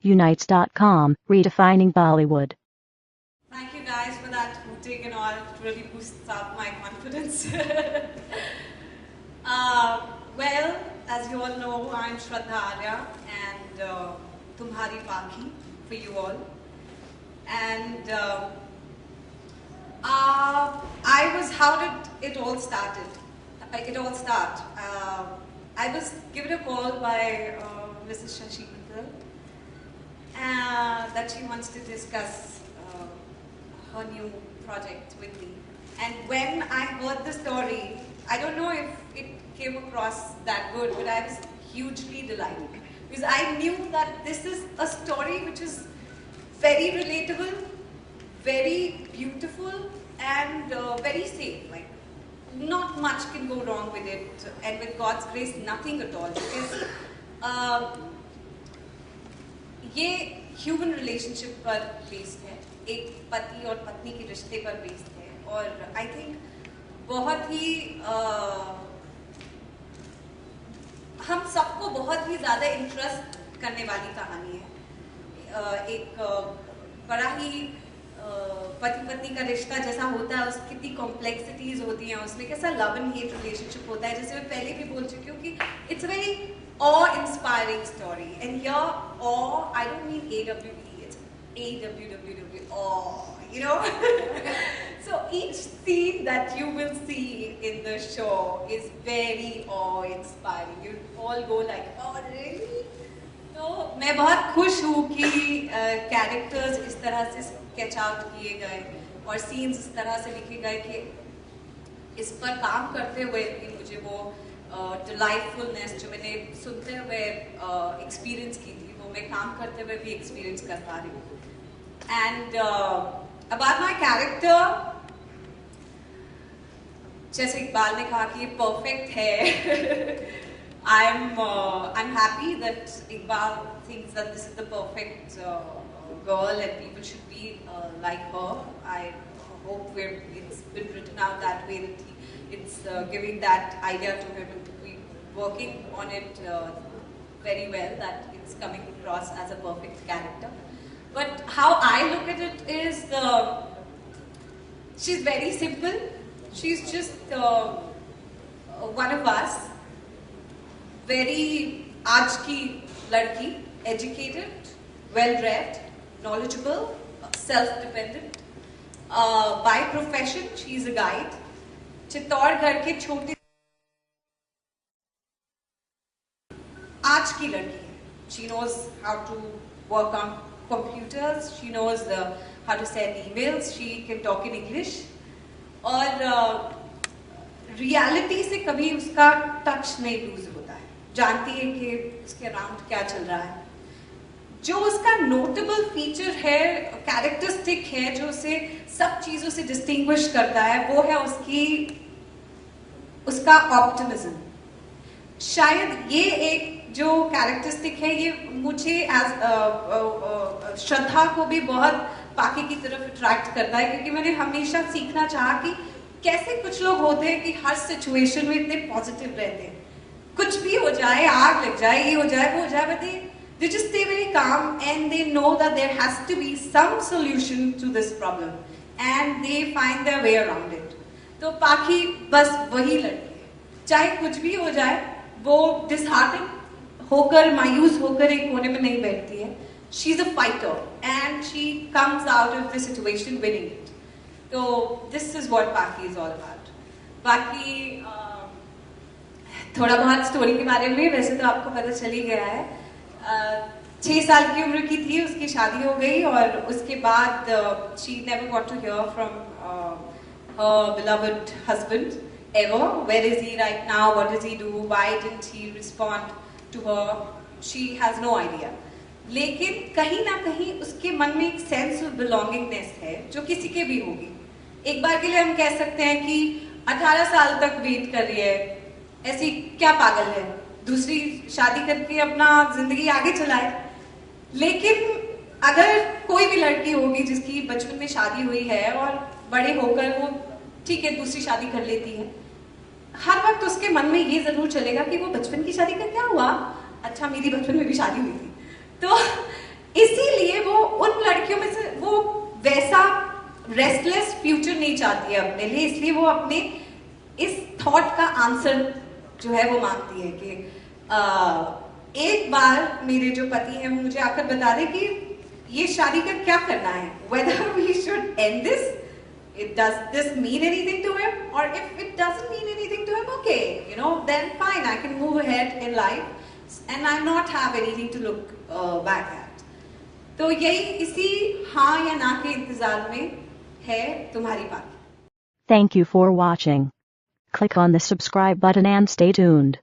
Unites.com, redefining Bollywood. Thank you guys for that hooting and all. It really boosts up my confidence. Well, as you all know, I'm Shraddha Arya and Tumhari Pakhi for you all. And how did it all started? It all start. I was given a call by Mrs. Shashi Mittal that she wants to discuss her new project with me. And when I heard the story, I don't know if it came across that good, but I was hugely delighted. Because I knew that this is a story which is very relatable, very beautiful, and very safe. Like, not much can go wrong with it, and with God's grace, nothing at all. Because ये human relationship पर based है, एक पति और पत्नी के रिश्ते पर बेस्ड है, और आई थिंक बहुत ही हम सबको बहुत ही ज़्यादा इंटरेस्ट करने वाली कहानी है। एक बड़ा ही पति पत्नी का रिश्ता जैसा होता है, उसकी कितनी कॉम्प्लेक्सिटीज होती हैं, उसमें कैसा लव एंड हेट रिलेशनशिप होता है, जैसे मैं पहले भी बोल चुकी हूँ कि it's very awe-inspiring story. And here, awe, I don't mean A-W-E, it's A-W-W-W, awe, you know? So each scene that you will see in the show is very awe-inspiring. You all go like, oh, really? तो मैं बहुत खुश हूँ कि characters इस तरह से sketch out किए गए और सीन्स इस तरह से लिखे गए कि इस पर काम करते हुए भी मुझे वो डिलाइटफुलनेस जो मैंने सुनते हुए एक्सपीरियंस की थी, वो मैं काम करते हुए भी एक्सपीरियंस कर पा रही हूँ। एंड अबाउट माय कैरेक्टर, जैसे इकबाल ने कहा कि ये परफेक्ट है, I'm happy that Iqbal thinks that this is the perfect girl and people should be like her. I hope it's been written out that way, that it's giving that idea to him, and we working on it very well, that it's coming across as a perfect character. But how I look at it is, she's very simple. She's just one of us. Very आज की लड़की, educated, well-read, knowledgeable, self-dependent. By profession, she's a guide. Chittorgarh के छोटे आज की लड़की है. She knows how to work on computers. She knows how to send emails. She can talk in English. और रियलिटी से कभी उसका टच नहीं लूज होता है. जानती है कि उसके अराउंड क्या चल रहा है. जो उसका नोटेबल फीचर है, कैरेक्टरिस्टिक है, जो उसे सब चीजों से डिस्टिंग्विश करता है, वो है उसका ऑप्टिमिज्म. शायद ये एक जो कैरेक्टरिस्टिक है, ये मुझे एज श्रद्धा को भी बहुत पाकी की तरफ अट्रैक्ट करता है, क्योंकि मैंने हमेशा सीखना चाहा कि कैसे कुछ लोग होते हैं कि हर सिचुएशन में इतने पॉजिटिव रहते हैं. कुछ भी हो जाए, आग लग जाए, ये हो जाए, वो हो जाए, but they just stay very calm and they know that there has to be some solution to this problem and they find their way around it. तो पाखी बस वही लड़की है. चाहे कुछ भी हो जाए, वो disheartened होकर, मायूस होकर एक कोने में नहीं बैठती है. She's a fighter and she comes out of the situation winning it. तो this is what Pakhi is all about. बाकी थोड़ा बहुत स्टोरी के बारे में वैसे तो आपको पता चल ही गया है. 6 साल की उम्र की थी, उसकी शादी हो गई और उसके बाद she never got to hear from her beloved husband ever. Where is he right now? What does he do? Why didn't he respond to her? She has no idea. लेकिन कहीं ना कहीं उसके मन में एक सेंस ऑफ बिलोंगिंगनेस है, जो किसी के भी होगी. एक बार के लिए हम कह सकते हैं कि 18 साल तक वेट कर रही है, ऐसी क्या पागल है, दूसरी शादी करके अपना जिंदगी आगे चलाए. लेकिन अगर कोई भी लड़की होगी जिसकी बचपन में शादी हुई है और बड़े होकर वो ठीक है दूसरी शादी कर लेती है, हर वक्त उसके मन में ये जरूर चलेगा कि वो बचपन की शादी का क्या हुआ, अच्छा मेरी बचपन में भी शादी हुई थी. तो रेस्टलेस फ्यूचर नहीं चाहती है अपने लिए, इसलिए वो अपने इस थॉट का आंसर जो है वो मांगती है कि एक बार मेरे जो पति हैं वो मुझे आकर बता दे कि ये शादी का क्या करना है, whether we should end this, does this mean anything to him, or if it doesn't mean anything to him, okay, you know, then fine, I can move ahead in life and I not have anything to look back at. तो यही इसी हाँ या ना के इंतजार में है तुम्हारी बात. Thank you for watching. Click on the subscribe button and stay tuned.